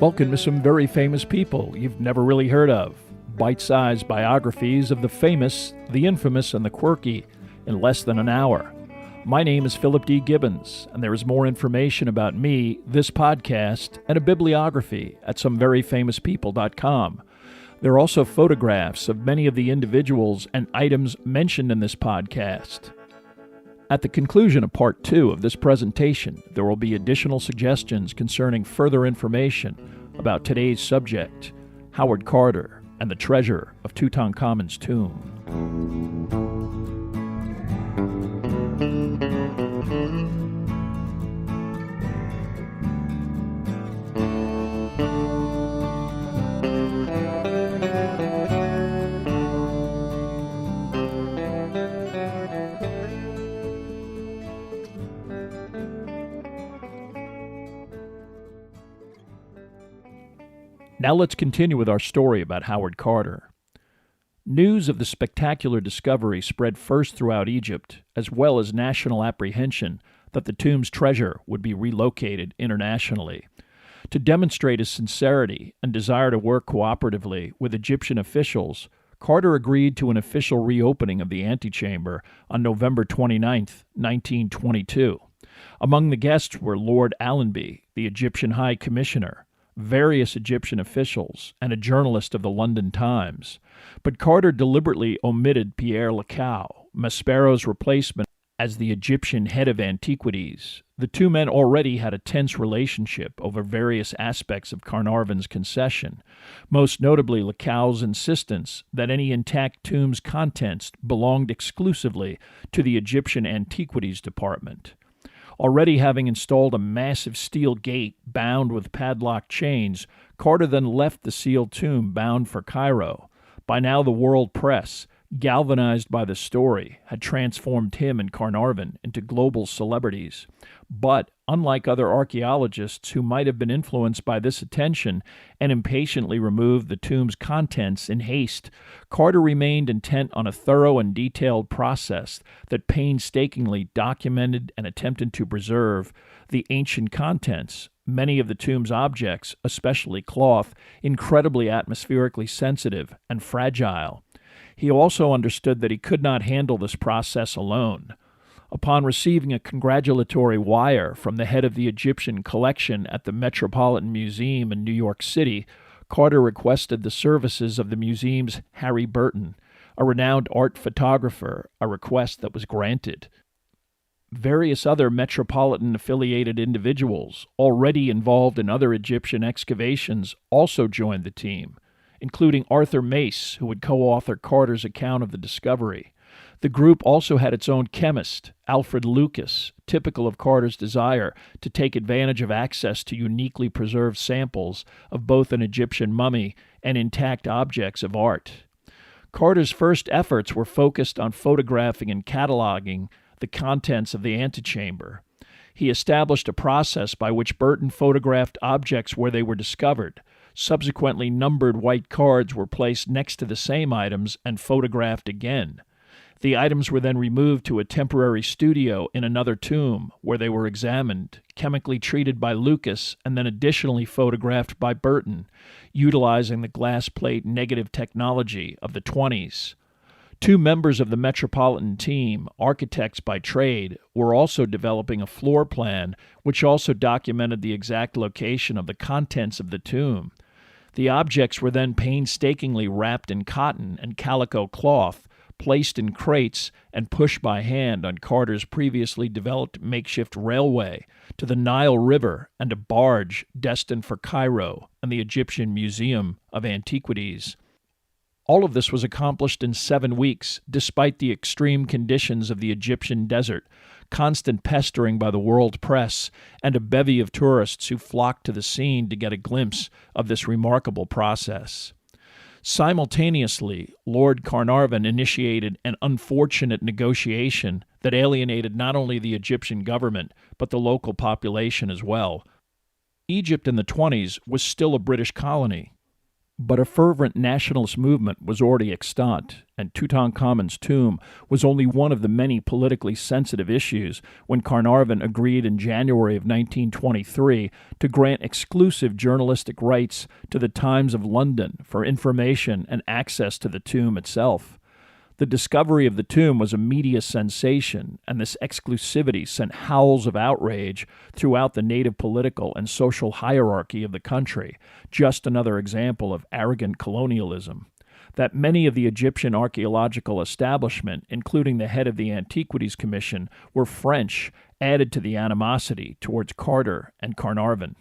Welcome to some very famous people you've never really heard of. Bite-sized biographies of the famous, the infamous, and the quirky in less than an hour. My name is Philip D. Gibbons, and there is more information about me, this podcast, and a bibliography at someveryfamouspeople.com. There are also photographs of many of the individuals and items mentioned in this podcast. At the conclusion of Part 2 of this presentation, there will be additional suggestions concerning further information about today's subject, Howard Carter, and the treasure of Tutankhamen's tomb. Now let's continue with our story about Howard Carter. News of the spectacular discovery spread first throughout Egypt, as well as national apprehension that the tomb's treasure would be relocated internationally. To demonstrate his sincerity and desire to work cooperatively with Egyptian officials, Carter agreed to an official reopening of the antechamber on November 29, 1922. Among the guests were Lord Allenby, the Egyptian High Commissioner, various Egyptian officials, and a journalist of the London Times. But Carter deliberately omitted Pierre Lecoux, Maspero's replacement as the Egyptian head of antiquities. The two men already had a tense relationship over various aspects of Carnarvon's concession, most notably Lecoux's insistence that any intact tomb's contents belonged exclusively to the Egyptian Antiquities Department. Already having installed a massive steel gate bound with padlock chains, Carter then left the sealed tomb bound for Cairo. By now the world press, galvanized by the story, had transformed him and Carnarvon into global celebrities. But, unlike other archaeologists who might have been influenced by this attention and impatiently removed the tomb's contents in haste, Carter remained intent on a thorough and detailed process that painstakingly documented and attempted to preserve the ancient contents, many of the tomb's objects, especially cloth, incredibly atmospherically sensitive and fragile. He also understood that he could not handle this process alone. Upon receiving a congratulatory wire from the head of the Egyptian collection at the Metropolitan Museum in New York City, Carter requested the services of the museum's Harry Burton, a renowned art photographer, a request that was granted. Various other Metropolitan-affiliated individuals, already involved in other Egyptian excavations, also joined the team, including Arthur Mace, who would co-author Carter's account of the discovery. The group also had its own chemist, Alfred Lucas, typical of Carter's desire to take advantage of access to uniquely preserved samples of both an Egyptian mummy and intact objects of art. Carter's first efforts were focused on photographing and cataloging the contents of the antechamber. He established a process by which Burton photographed objects where they were discovered. Subsequently, numbered white cards were placed next to the same items and photographed again. The items were then removed to a temporary studio in another tomb, where they were examined, chemically treated by Lucas, and then additionally photographed by Burton, utilizing the glass plate negative technology of the 20s. Two members of the Metropolitan team, architects by trade, were also developing a floor plan which also documented the exact location of the contents of the tomb. The objects were then painstakingly wrapped in cotton and calico cloth, placed in crates, and pushed by hand on Carter's previously developed makeshift railway to the Nile River and a barge destined for Cairo and the Egyptian Museum of Antiquities. All of this was accomplished in 7 weeks, despite the extreme conditions of the Egyptian desert, constant pestering by the world press, and a bevy of tourists who flocked to the scene to get a glimpse of this remarkable process. Simultaneously, Lord Carnarvon initiated an unfortunate negotiation that alienated not only the Egyptian government, but the local population as well. Egypt in the 20s was still a British colony. But a fervent nationalist movement was already extant, and Tutankhamun's tomb was only one of the many politically sensitive issues when Carnarvon agreed in January of 1923 to grant exclusive journalistic rights to the Times of London for information and access to the tomb itself. The discovery of the tomb was a media sensation, and this exclusivity sent howls of outrage throughout the native political and social hierarchy of the country, just another example of arrogant colonialism. That many of the Egyptian archaeological establishment, including the head of the Antiquities Commission, were French, added to the animosity towards Carter and Carnarvon.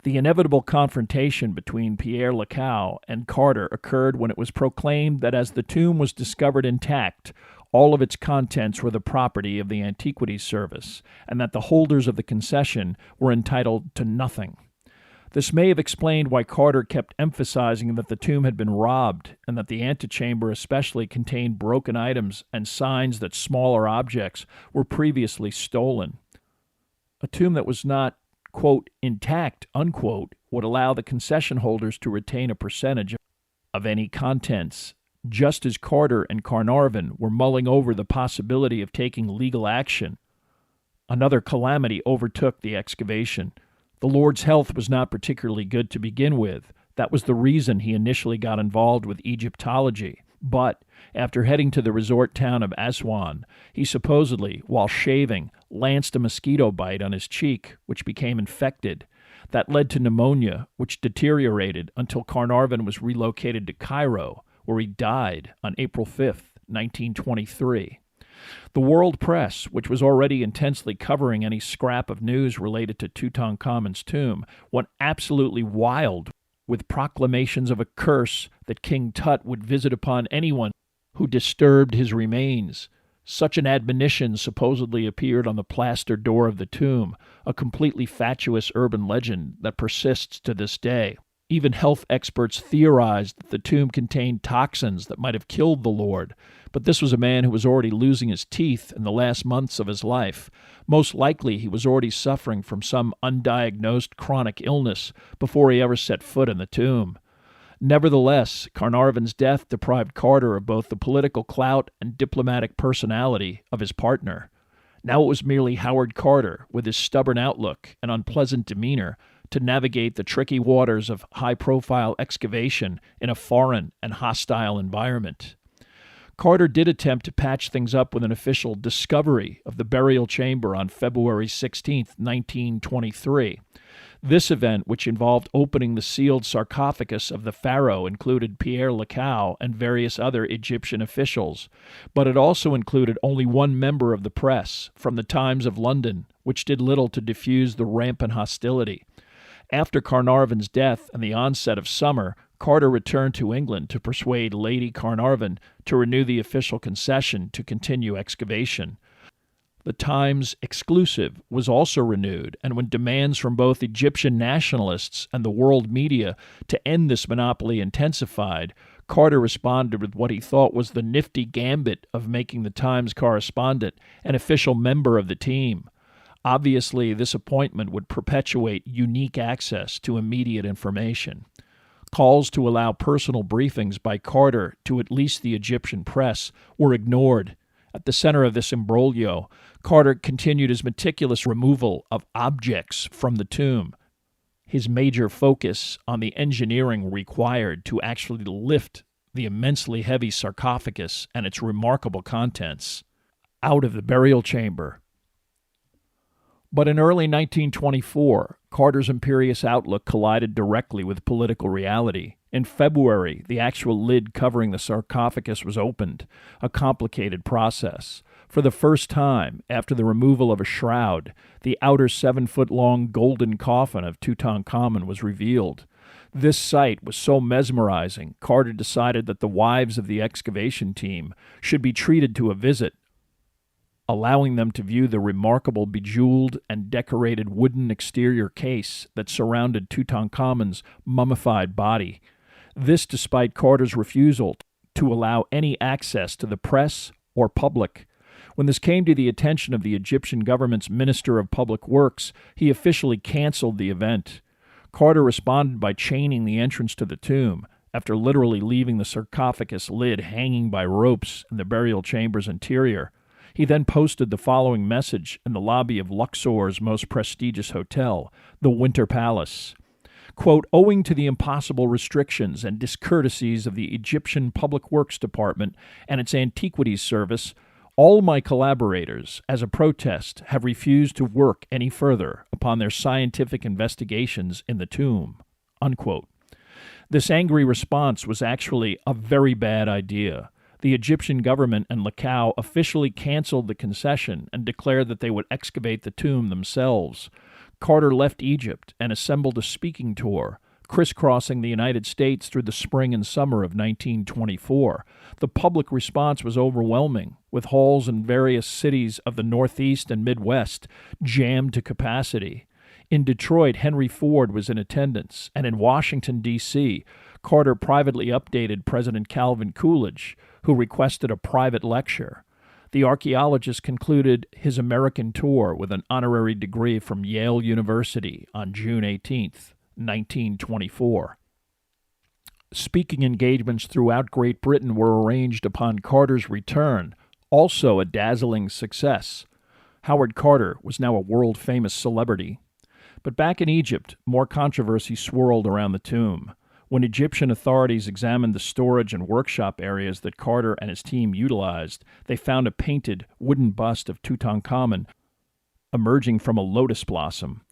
The inevitable confrontation between Pierre Lecoq and Carter occurred when it was proclaimed that as the tomb was discovered intact, all of its contents were the property of the Antiquities Service, and that the holders of the concession were entitled to nothing. This may have explained why Carter kept emphasizing that the tomb had been robbed, and that the antechamber especially contained broken items and signs that smaller objects were previously stolen. A tomb that was not, quote, intact, unquote, would allow the concession holders to retain a percentage of any contents, just as Carter and Carnarvon were mulling over the possibility of taking legal action. Another calamity overtook the excavation. The Lord's health was not particularly good to begin with. That was the reason he initially got involved with Egyptology. But after heading to the resort town of Aswan, he supposedly, while shaving, lanced a mosquito bite on his cheek, which became infected. That led to pneumonia, which deteriorated until Carnarvon was relocated to Cairo, where he died on April 5, 1923. The world press, which was already intensely covering any scrap of news related to Tutankhamun's tomb, went absolutely wild with proclamations of a curse that King Tut would visit upon anyone who disturbed his remains. Such an admonition supposedly appeared on the plaster door of the tomb, a completely fatuous urban legend that persists to this day. Even health experts theorized that the tomb contained toxins that might have killed the Lord, but this was a man who was already losing his teeth in the last months of his life. Most likely he was already suffering from some undiagnosed chronic illness before he ever set foot in the tomb. Nevertheless, Carnarvon's death deprived Carter of both the political clout and diplomatic personality of his partner. Now it was merely Howard Carter, with his stubborn outlook and unpleasant demeanor, to navigate the tricky waters of high-profile excavation in a foreign and hostile environment. Carter did attempt to patch things up with an official discovery of the burial chamber on February 16, 1923. This event, which involved opening the sealed sarcophagus of the pharaoh, included Pierre Lecoq and various other Egyptian officials, but it also included only one member of the press, from the Times of London, which did little to diffuse the rampant hostility. After Carnarvon's death and the onset of summer, Carter returned to England to persuade Lady Carnarvon to renew the official concession to continue excavation. The Times exclusive was also renewed, and when demands from both Egyptian nationalists and the world media to end this monopoly intensified, Carter responded with what he thought was the nifty gambit of making the Times correspondent an official member of the team. Obviously, this appointment would perpetuate unique access to immediate information. Calls to allow personal briefings by Carter to at least the Egyptian press were ignored. At the center of this imbroglio, Carter continued his meticulous removal of objects from the tomb, his major focus on the engineering required to actually lift the immensely heavy sarcophagus and its remarkable contents out of the burial chamber. But in early 1924, Carter's imperious outlook collided directly with political reality. In February, the actual lid covering the sarcophagus was opened, a complicated process. For the first time, after the removal of a shroud, the outer 7-foot-long golden coffin of Tutankhamun was revealed. This sight was so mesmerizing, Carter decided that the wives of the excavation team should be treated to a visit, allowing them to view the remarkable bejeweled and decorated wooden exterior case that surrounded Tutankhamun's mummified body. This despite Carter's refusal to allow any access to the press or public. When this came to the attention of the Egyptian government's Minister of Public Works, he officially canceled the event. Carter responded by chaining the entrance to the tomb, after literally leaving the sarcophagus lid hanging by ropes in the burial chamber's interior. He then posted the following message in the lobby of Luxor's most prestigious hotel, the Winter Palace. Quote, owing to the impossible restrictions and discourtesies of the Egyptian Public Works Department and its Antiquities Service, all my collaborators, as a protest, have refused to work any further upon their scientific investigations in the tomb. Unquote. This angry response was actually a very bad idea. The Egyptian government and Lacau officially canceled the concession and declared that they would excavate the tomb themselves. Carter left Egypt and assembled a speaking tour, crisscrossing the United States through the spring and summer of 1924. The public response was overwhelming, with halls in various cities of the Northeast and Midwest jammed to capacity. In Detroit, Henry Ford was in attendance, and in Washington, D.C., Carter privately updated President Calvin Coolidge, who requested a private lecture. The archaeologist concluded his American tour with an honorary degree from Yale University on June 18, 1924. Speaking engagements throughout Great Britain were arranged upon Carter's return, also a dazzling success. Howard Carter was now a world-famous celebrity. But back in Egypt, more controversy swirled around the tomb. When Egyptian authorities examined the storage and workshop areas that Carter and his team utilized, they found a painted wooden bust of Tutankhamun emerging from a lotus blossom.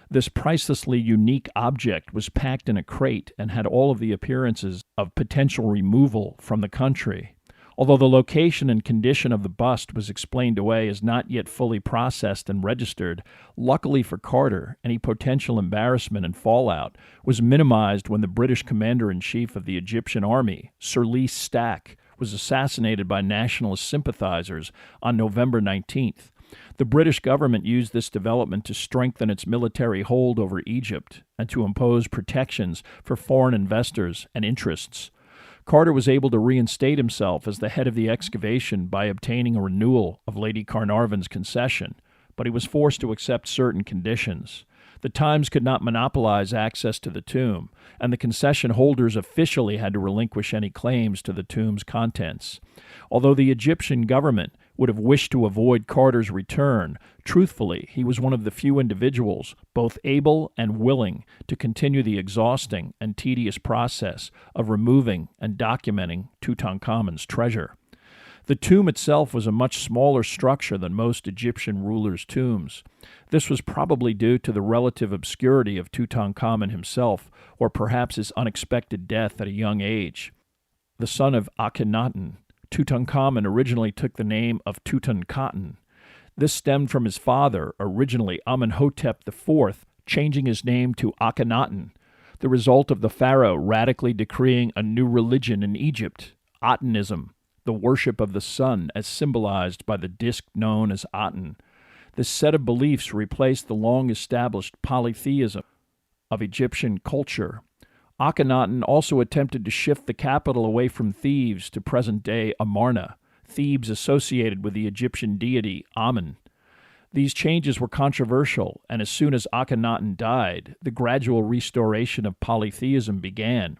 This pricelessly unique object was packed in a crate and had all of the appearances of potential removal from the country. Although the location and condition of the bust was explained away as not yet fully processed and registered, luckily for Carter, any potential embarrassment and fallout was minimized when the British commander-in-chief of the Egyptian army, Sir Lee Stack, was assassinated by nationalist sympathizers on November 19th. The British government used this development to strengthen its military hold over Egypt and to impose protections for foreign investors and interests. Carter was able to reinstate himself as the head of the excavation by obtaining a renewal of Lady Carnarvon's concession, but he was forced to accept certain conditions. The Times could not monopolize access to the tomb, and the concession holders officially had to relinquish any claims to the tomb's contents. Although the Egyptian government would have wished to avoid Carter's return, truthfully, he was one of the few individuals, both able and willing, to continue the exhausting and tedious process of removing and documenting Tutankhamun's treasure. The tomb itself was a much smaller structure than most Egyptian rulers' tombs. This was probably due to the relative obscurity of Tutankhamun himself, or perhaps his unexpected death at a young age. The son of Akhenaten, Tutankhamun originally took the name of Tutankhaten. This stemmed from his father, originally Amenhotep IV, changing his name to Akhenaten, the result of the pharaoh radically decreeing a new religion in Egypt, Atenism, the worship of the sun as symbolized by the disk known as Aten. This set of beliefs replaced the long-established polytheism of Egyptian culture. Akhenaten also attempted to shift the capital away from Thebes to present-day Amarna, Thebes associated with the Egyptian deity Amun. These changes were controversial, and as soon as Akhenaten died, the gradual restoration of polytheism began.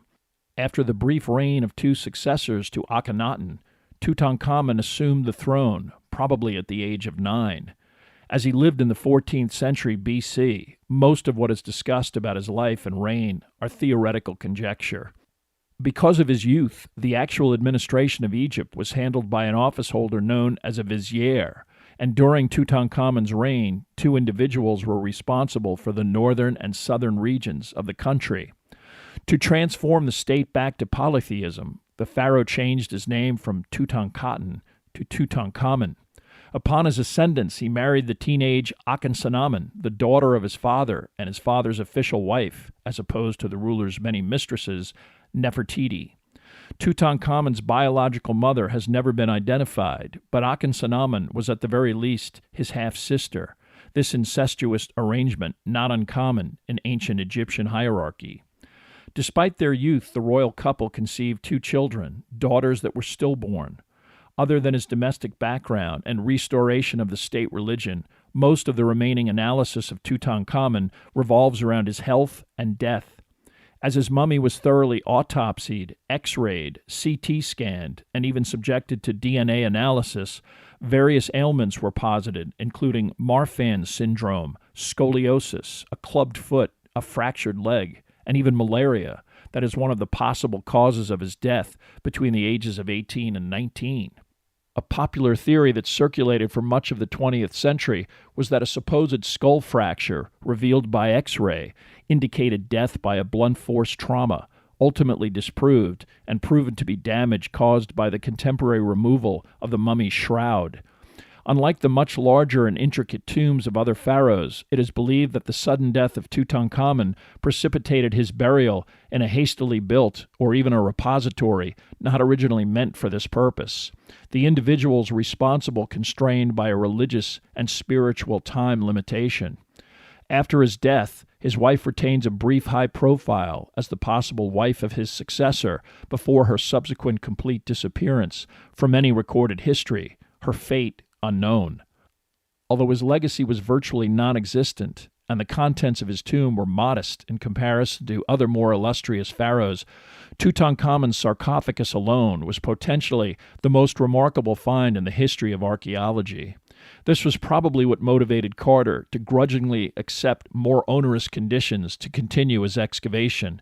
After the brief reign of two successors to Akhenaten, Tutankhamun assumed the throne, probably at the age of 9. As he lived in the 14th century B.C., most of what is discussed about his life and reign are theoretical conjecture. Because of his youth, the actual administration of Egypt was handled by an officeholder known as a vizier, and during Tutankhamun's reign, 2 individuals were responsible for the northern and southern regions of the country. To transform the state back to polytheism, the pharaoh changed his name from Tutankhaten to Tutankhamun. Upon his ascendance, he married the teenage Akhenaten, the daughter of his father and his father's official wife, as opposed to the ruler's many mistresses, Nefertiti. Tutankhamun's biological mother has never been identified, but Akhenaten was at the very least his half-sister, this incestuous arrangement not uncommon in ancient Egyptian hierarchy. Despite their youth, the royal couple conceived 2 children, daughters that were stillborn. Other than his domestic background and restoration of the state religion, most of the remaining analysis of Tutankhamun revolves around his health and death. As his mummy was thoroughly autopsied, X-rayed, CT scanned, and even subjected to DNA analysis, various ailments were posited, including Marfan syndrome, scoliosis, a clubbed foot, a fractured leg, and even malaria. That is one of the possible causes of his death between the ages of 18 and 19. A popular theory that circulated for much of the 20th century was that a supposed skull fracture, revealed by X-ray, indicated death by a blunt force trauma, ultimately disproved and proven to be damage caused by the contemporary removal of the mummy's shroud. Unlike the much larger and intricate tombs of other pharaohs, it is believed that the sudden death of Tutankhamun precipitated his burial in a hastily built, or even a repository, not originally meant for this purpose. The individuals responsible constrained by a religious and spiritual time limitation. After his death, his wife retains a brief high profile as the possible wife of his successor before her subsequent complete disappearance from any recorded history, her fate unknown. Although his legacy was virtually non-existent, and the contents of his tomb were modest in comparison to other more illustrious pharaohs, Tutankhamun's sarcophagus alone was potentially the most remarkable find in the history of archaeology. This was probably what motivated Carter to grudgingly accept more onerous conditions to continue his excavation.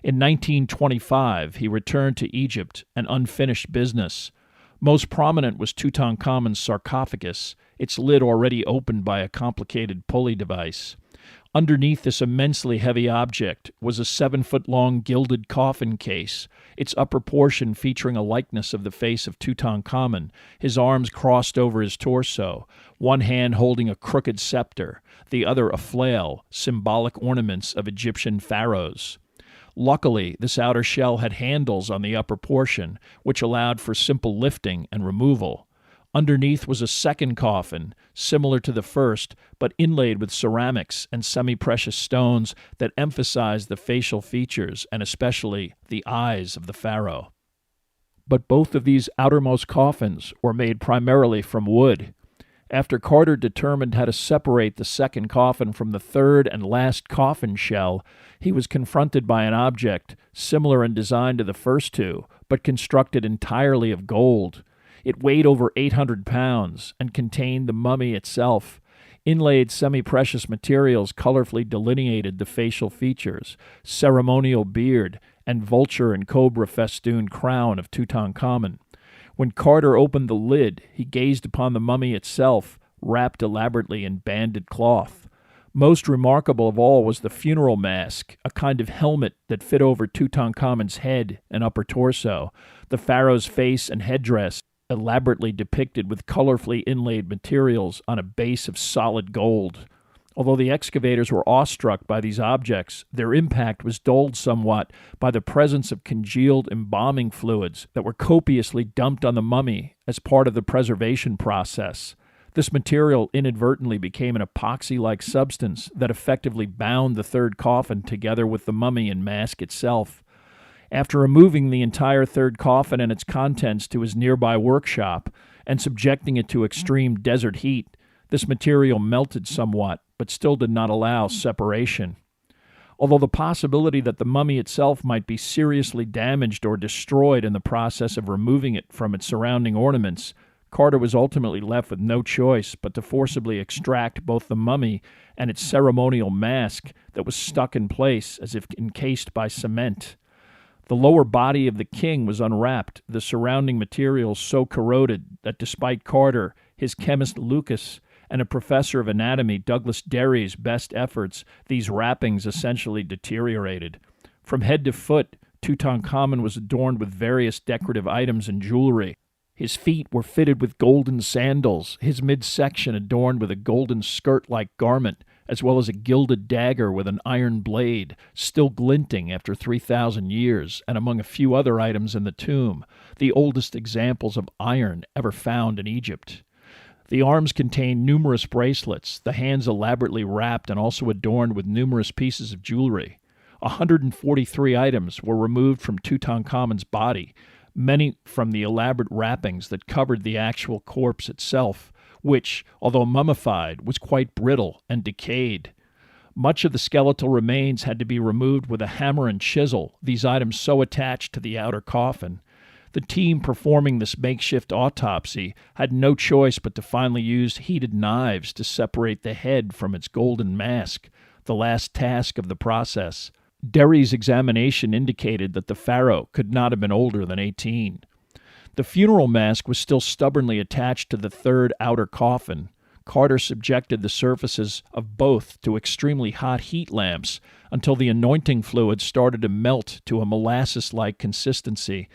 In 1925, he returned to Egypt, an unfinished business. Most prominent was Tutankhamun's sarcophagus, its lid already opened by a complicated pulley device. Underneath this immensely heavy object was a 7-foot-long gilded coffin case, its upper portion featuring a likeness of the face of Tutankhamun, his arms crossed over his torso, one hand holding a crooked scepter, the other a flail, symbolic ornaments of Egyptian pharaohs. Luckily, this outer shell had handles on the upper portion, which allowed for simple lifting and removal. Underneath was a second coffin, similar to the first, but inlaid with ceramics and semi-precious stones that emphasized the facial features and especially the eyes of the pharaoh. But both of these outermost coffins were made primarily from wood. After Carter determined how to separate the second coffin from the third and last coffin shell, he was confronted by an object similar in design to the first two, but constructed entirely of gold. It weighed over 800 pounds and contained the mummy itself. Inlaid semi-precious materials colorfully delineated the facial features, ceremonial beard, and vulture and cobra festooned crown of Tutankhamun. When Carter opened the lid, he gazed upon the mummy itself, wrapped elaborately in banded cloth. Most remarkable of all was the funeral mask, a kind of helmet that fit over Tutankhamun's head and upper torso, the pharaoh's face and headdress elaborately depicted with colorfully inlaid materials on a base of solid gold. Although the excavators were awestruck by these objects, their impact was dulled somewhat by the presence of congealed embalming fluids that were copiously dumped on the mummy as part of the preservation process. This material inadvertently became an epoxy-like substance that effectively bound the third coffin together with the mummy and mask itself. After removing the entire third coffin and its contents to his nearby workshop and subjecting it to extreme desert heat, this material melted somewhat, but still did not allow separation. Although the possibility that the mummy itself might be seriously damaged or destroyed in the process of removing it from its surrounding ornaments, Carter was ultimately left with no choice but to forcibly extract both the mummy and its ceremonial mask that was stuck in place as if encased by cement. The lower body of the king was unwrapped, the surrounding materials so corroded that despite Carter, his chemist Lucas, and a professor of anatomy, Douglas Derry's, best efforts, these wrappings essentially deteriorated. From head to foot, Tutankhamun was adorned with various decorative items and jewelry. His feet were fitted with golden sandals, his midsection adorned with a golden skirt-like garment, as well as a gilded dagger with an iron blade, still glinting after 3,000 years, and among a few other items in the tomb, the oldest examples of iron ever found in Egypt. The arms contained numerous bracelets, the hands elaborately wrapped and also adorned with numerous pieces of jewelry. 143 items were removed from Tutankhamun's body, many from the elaborate wrappings that covered the actual corpse itself, which, although mummified, was quite brittle and decayed. Much of the skeletal remains had to be removed with a hammer and chisel, these items so attached to the outer coffin. The team performing this makeshift autopsy had no choice but to finally use heated knives to separate the head from its golden mask, the last task of the process. Derry's examination indicated that the pharaoh could not have been older than 18. The funeral mask was still stubbornly attached to the third outer coffin. Carter subjected the surfaces of both to extremely hot heat lamps until the anointing fluid started to melt to a molasses-like consistency.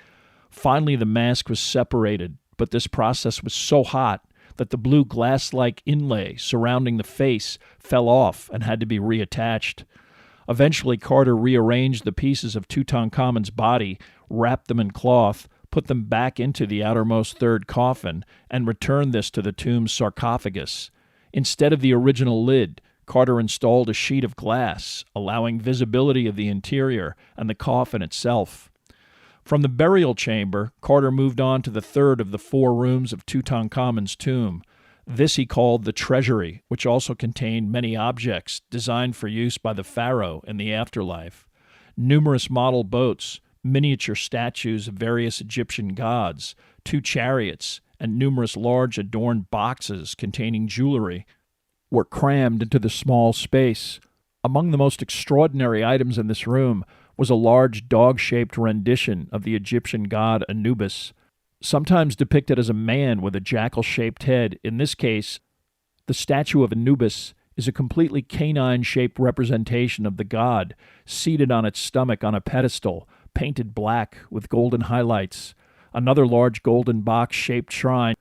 Finally, the mask was separated, but this process was so hot that the blue glass-like inlay surrounding the face fell off and had to be reattached. Eventually, Carter rearranged the pieces of Tutankhamun's body, wrapped them in cloth, put them back into the outermost third coffin, and returned this to the tomb's sarcophagus. Instead of the original lid, Carter installed a sheet of glass, allowing visibility of the interior and the coffin itself. From the burial chamber, Carter moved on to the third of the 4 rooms of Tutankhamun's tomb. This he called the treasury, which also contained many objects designed for use by the pharaoh in the afterlife. Numerous model boats, miniature statues of various Egyptian gods, 2 chariots, and numerous large adorned boxes containing jewelry were crammed into the small space. Among the most extraordinary items in this room was a large dog-shaped rendition of the Egyptian god Anubis, sometimes depicted as a man with a jackal-shaped head. In this case, the statue of Anubis is a completely canine-shaped representation of the god, seated on its stomach on a pedestal, painted black with golden highlights. Another large golden box-shaped shrine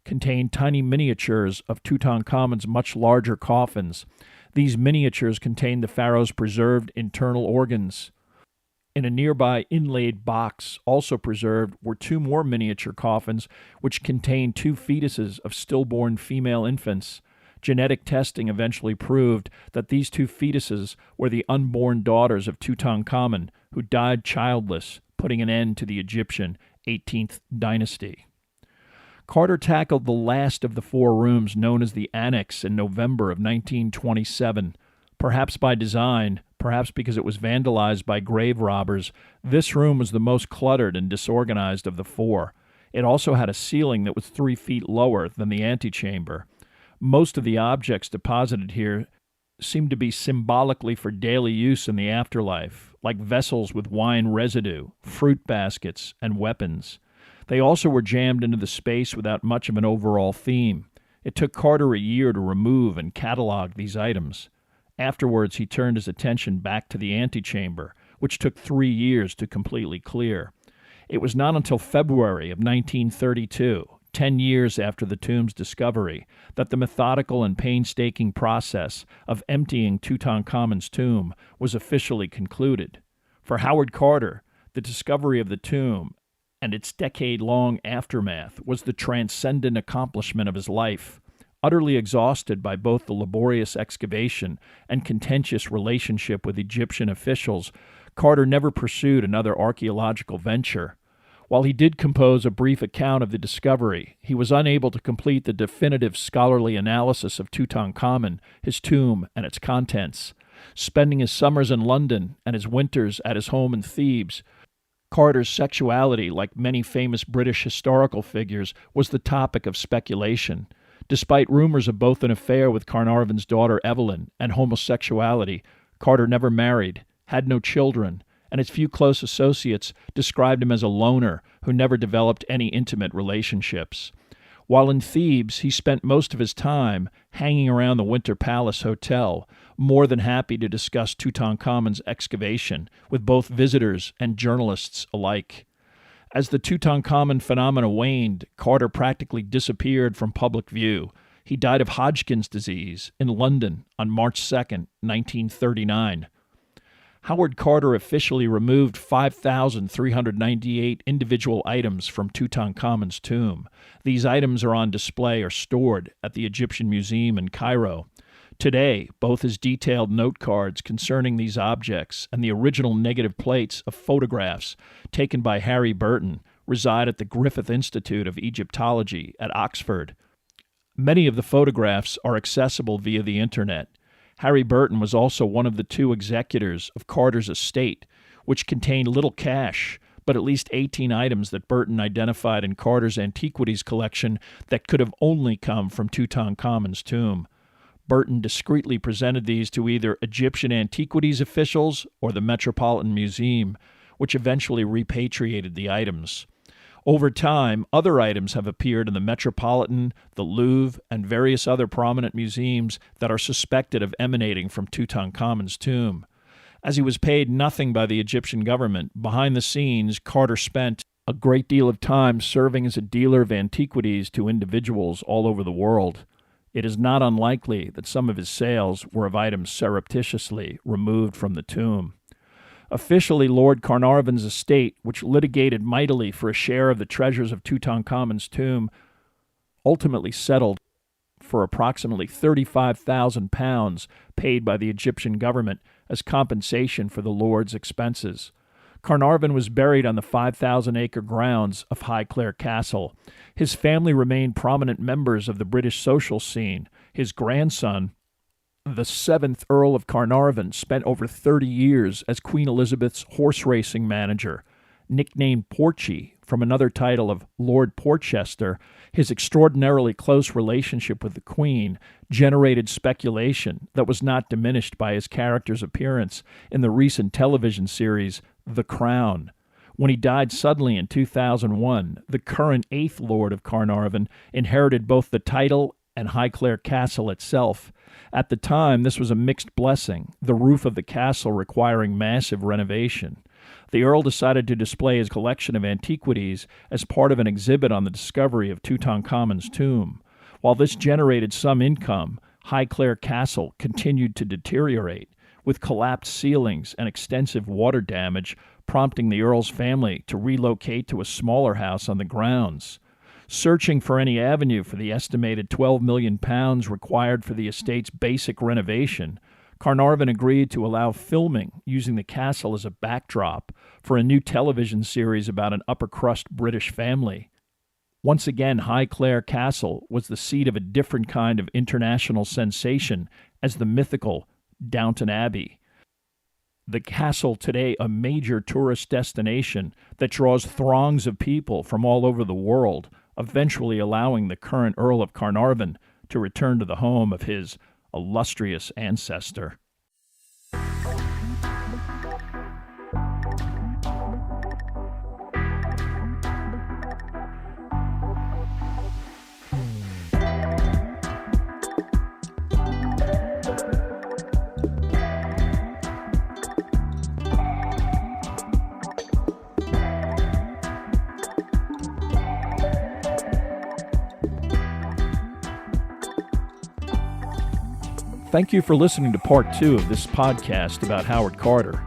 contained tiny miniatures of Tutankhamun's much larger coffins. These miniatures contained the pharaoh's preserved internal organs. In a nearby inlaid box, also preserved, were 2 more miniature coffins which contained 2 fetuses of stillborn female infants. Genetic testing eventually proved that these 2 fetuses were the unborn daughters of Tutankhamun, who died childless, putting an end to the Egyptian 18th dynasty. Carter tackled the last of the 4 rooms known as the Annex in November of 1927. Perhaps by design, perhaps because it was vandalized by grave robbers, this room was the most cluttered and disorganized of the 4. It also had a ceiling that was 3 feet lower than the antechamber. Most of the objects deposited here seemed to be symbolically for daily use in the afterlife, like vessels with wine residue, fruit baskets, and weapons. They also were jammed into the space without much of an overall theme. It took Carter a year to remove and catalog these items. Afterwards, he turned his attention back to the antechamber, which took 3 years to completely clear. It was not until February of 1932, 10 years after the tomb's discovery, that the methodical and painstaking process of emptying Tutankhamun's tomb was officially concluded. For Howard Carter, the discovery of the tomb and its decade-long aftermath was the transcendent accomplishment of his life. Utterly exhausted by both the laborious excavation and contentious relationship with Egyptian officials, Carter never pursued another archaeological venture. While he did compose a brief account of the discovery, he was unable to complete the definitive scholarly analysis of Tutankhamun, his tomb, and its contents. Spending his summers in London and his winters at his home in Thebes, Carter's sexuality, like many famous British historical figures, was the topic of speculation. Despite rumors of both an affair with Carnarvon's daughter Evelyn and homosexuality, Carter never married, had no children, and his few close associates described him as a loner who never developed any intimate relationships. While in Thebes, he spent most of his time hanging around the Winter Palace Hotel, more than happy to discuss Tutankhamun's excavation with both visitors and journalists alike. As the Tutankhamun phenomena waned, Carter practically disappeared from public view. He died of Hodgkin's disease in London on March 2, 1939. Howard Carter officially removed 5,398 individual items from Tutankhamun's tomb. These items are on display or stored at the Egyptian Museum in Cairo. Today, both his detailed note cards concerning these objects and the original negative plates of photographs taken by Harry Burton reside at the Griffith Institute of Egyptology at Oxford. Many of the photographs are accessible via the internet. Harry Burton was also one of the two executors of Carter's estate, which contained little cash, but at least 18 items that Burton identified in Carter's antiquities collection that could have only come from Tutankhamun's tomb. Burton discreetly presented these to either Egyptian antiquities officials or the Metropolitan Museum, which eventually repatriated the items. Over time, other items have appeared in the Metropolitan, the Louvre, and various other prominent museums that are suspected of emanating from Tutankhamun's tomb. As he was paid nothing by the Egyptian government, behind the scenes, Carter spent a great deal of time serving as a dealer of antiquities to individuals all over the world. It is not unlikely that some of his sales were of items surreptitiously removed from the tomb. Officially, Lord Carnarvon's estate, which litigated mightily for a share of the treasures of Tutankhamun's tomb, ultimately settled for approximately £35,000 paid by the Egyptian government as compensation for the Lord's expenses. Carnarvon was buried on the 5,000-acre grounds of Highclere Castle. His family remained prominent members of the British social scene. His grandson, the 7th Earl of Carnarvon, spent over 30 years as Queen Elizabeth's horse racing manager. Nicknamed Porchy from another title of Lord Porchester, his extraordinarily close relationship with the Queen generated speculation that was not diminished by his character's appearance in the recent television series The Crown. When he died suddenly in 2001, the current 8th Lord of Carnarvon inherited both the title and Highclere Castle itself. At the time, this was a mixed blessing, the roof of the castle requiring massive renovation. The Earl decided to display his collection of antiquities as part of an exhibit on the discovery of Tutankhamun's tomb. While this generated some income, Highclere Castle continued to deteriorate, with collapsed ceilings and extensive water damage prompting the Earl's family to relocate to a smaller house on the grounds. Searching for any avenue for the estimated £12 million required for the estate's basic renovation, Carnarvon agreed to allow filming using the castle as a backdrop for a new television series about an upper-crust British family. Once again, Highclere Castle was the seat of a different kind of international sensation as the mythical Downton Abbey. The castle, today a major tourist destination that draws throngs of people from all over the world, eventually allowing the current Earl of Carnarvon to return to the home of his illustrious ancestor. Thank you for listening to part 2 of this podcast about Howard Carter.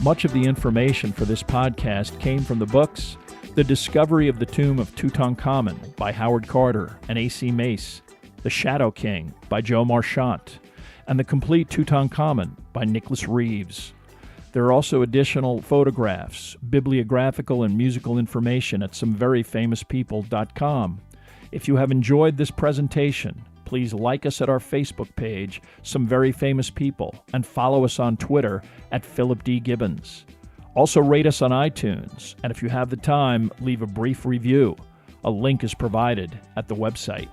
Much of the information for this podcast came from the books The Discovery of the Tomb of Tutankhamun by Howard Carter and A.C. Mace, The Shadow King by Joe Marchant, and The Complete Tutankhamun by Nicholas Reeves. There are also additional photographs, bibliographical and musical information at someveryfamouspeople.com. If you have enjoyed this presentation, please like us at our Facebook page, Some Very Famous People, and follow us on Twitter at Philip D. Gibbons. Also rate us on iTunes, and if you have the time, leave a brief review. A link is provided at the website.